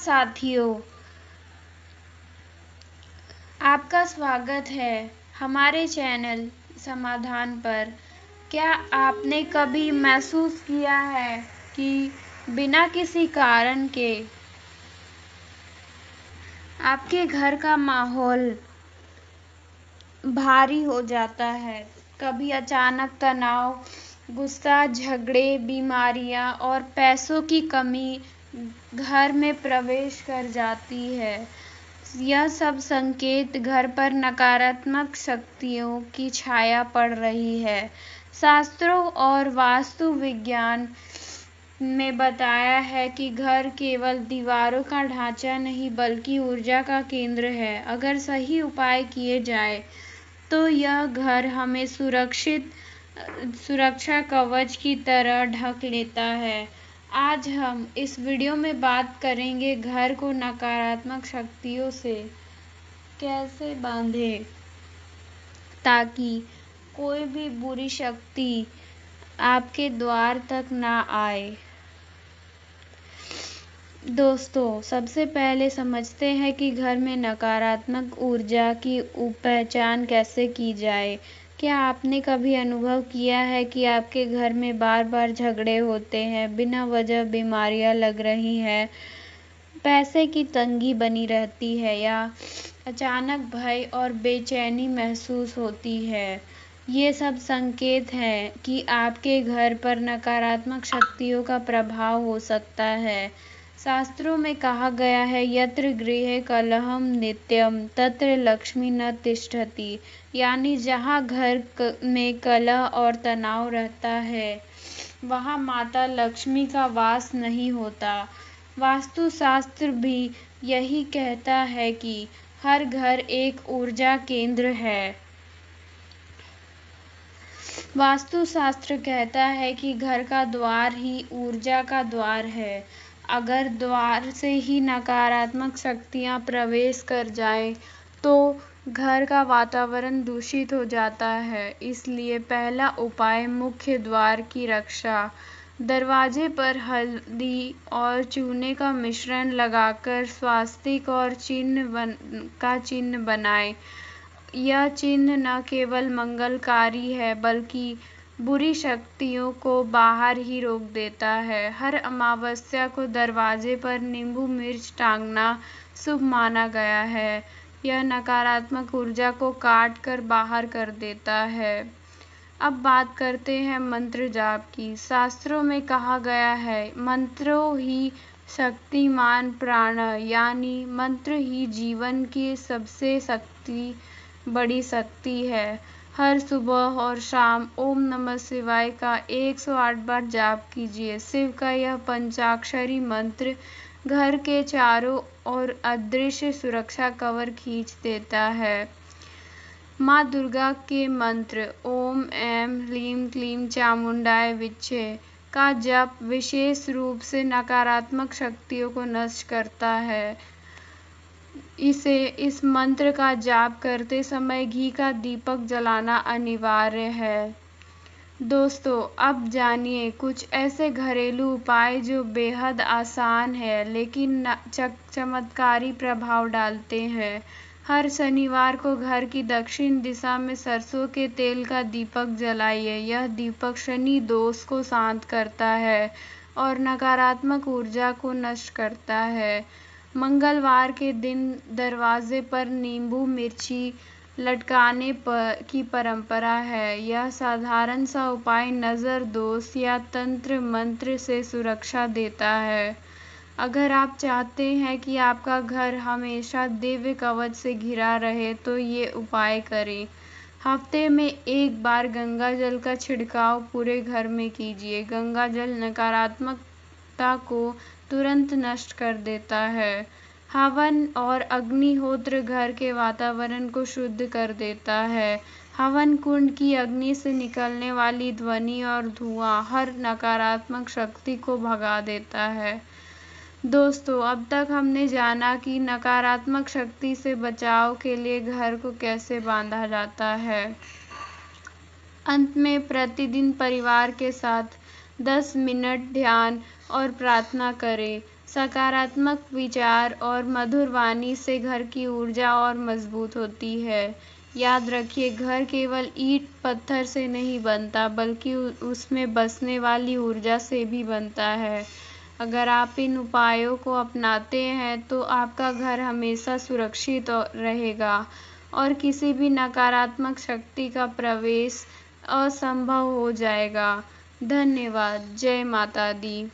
साथियों, आपका स्वागत है हमारे चैनल समाधान पर। क्या आपने कभी महसूस किया है कि बिना किसी कारण के आपके घर का माहौल भारी हो जाता है? कभी अचानक तनाव, गुस्सा, झगड़े, बीमारियां और पैसों की कमी घर में प्रवेश कर जाती है। यह सब संकेत घर पर नकारात्मक शक्तियों की छाया पड़ रही है। शास्त्रों और वास्तु विज्ञान में बताया है कि घर केवल दीवारों का ढांचा नहीं बल्कि ऊर्जा का केंद्र है। अगर सही उपाय किए जाए तो यह घर हमें सुरक्षा कवच की तरह ढक लेता है। आज हम इस वीडियो में बात करेंगे घर को नकारात्मक शक्तियों से कैसे बांधें ताकि कोई भी बुरी शक्ति आपके द्वार तक ना आए। दोस्तों, सबसे पहले समझते हैं कि घर में नकारात्मक ऊर्जा की पहचान कैसे की जाए। क्या आपने कभी अनुभव किया है कि आपके घर में बार-बार झगड़े होते हैं, बिना वजह बीमारियां लग रही हैं, पैसे की तंगी बनी रहती है या अचानक भय और बेचैनी महसूस होती है? ये सब संकेत हैं कि आपके घर पर नकारात्मक शक्तियों का प्रभाव हो सकता है। शास्त्रों में कहा गया है, यत्र गृहे कलहम नित्यम तत्र लक्ष्मी न तिष्ठति, यानी जहाँ घर में कलह और तनाव रहता है वहाँ माता लक्ष्मी का वास नहीं होता। वास्तुशास्त्र भी यही कहता है कि हर घर एक ऊर्जा केंद्र है। वास्तुशास्त्र कहता है कि घर का द्वार ही ऊर्जा का द्वार है। अगर द्वार से ही नकारात्मक शक्तियां प्रवेश कर जाएं, तो घर का वातावरण दूषित हो जाता है। इसलिए पहला उपाय मुख्य द्वार की रक्षा। दरवाजे पर हल्दी और चूने का मिश्रण लगाकर स्वास्तिक और चिन्ह बनाएं। यह चिन्ह न केवल मंगलकारी है बल्कि बुरी शक्तियों को बाहर ही रोक देता है। हर अमावस्या को दरवाजे पर नींबू मिर्च टांगना शुभ माना गया है। यह नकारात्मक ऊर्जा को काट कर बाहर कर देता है। अब बात करते हैं मंत्र जाप की। शास्त्रों में कहा गया है, मंत्रों ही शक्तिमान प्राण, यानी मंत्र ही जीवन की सबसे बड़ी शक्ति है। हर सुबह और शाम ओम नमः शिवाय का 108 बार जाप कीजिए। शिव का यह पंचाक्षरी मंत्र घर के चारों ओर अदृश्य सुरक्षा कवर खींच देता है। माँ दुर्गा के मंत्र ओम ऐं ह्लीं क्लीं चामुंडाय विच्चे का जप विशेष रूप से नकारात्मक शक्तियों को नष्ट करता है। इस मंत्र का जाप करते समय घी का दीपक जलाना अनिवार्य है। दोस्तों, अब जानिए कुछ ऐसे घरेलू उपाय जो बेहद आसान है लेकिन चमत्कारी प्रभाव डालते हैं। हर शनिवार को घर की दक्षिण दिशा में सरसों के तेल का दीपक जलाइए। यह दीपक शनि दोष को शांत करता है और नकारात्मक ऊर्जा को नष्ट करता है। मंगलवार के दिन दरवाजे पर नींबू मिर्ची लटकाने की परंपरा है। यह साधारण सा उपाय नज़र दोष या तंत्र मंत्र से सुरक्षा देता है। अगर आप चाहते हैं कि आपका घर हमेशा दिव्य कवच से घिरा रहे तो ये उपाय करें। हफ्ते में एक बार गंगा जल का छिड़काव पूरे घर में कीजिए। गंगा जल नकारात्मकता को तुरंत नष्ट कर देता है। हवन और अग्निहोत्र घर के वातावरण को शुद्ध कर देता है। हवन कुंड की अग्नि से निकलने वाली ध्वनि और धुआं हर नकारात्मक शक्ति को भगा देता है। दोस्तों, अब तक हमने जाना कि नकारात्मक शक्ति से बचाव के लिए घर को कैसे बांधा जाता है। अंत में प्रतिदिन परिवार के साथ 10 मिनट ध्यान और प्रार्थना करें। सकारात्मक विचार और मधुर वाणी से घर की ऊर्जा और मजबूत होती है। याद रखिए, घर केवल ईंट पत्थर से नहीं बनता, बल्कि उसमें बसने वाली ऊर्जा से भी बनता है। अगर आप इन उपायों को अपनाते हैं तो आपका घर हमेशा सुरक्षित रहेगा और किसी भी नकारात्मक शक्ति का प्रवेश असंभव हो जाएगा। धन्यवाद। जय माता दी।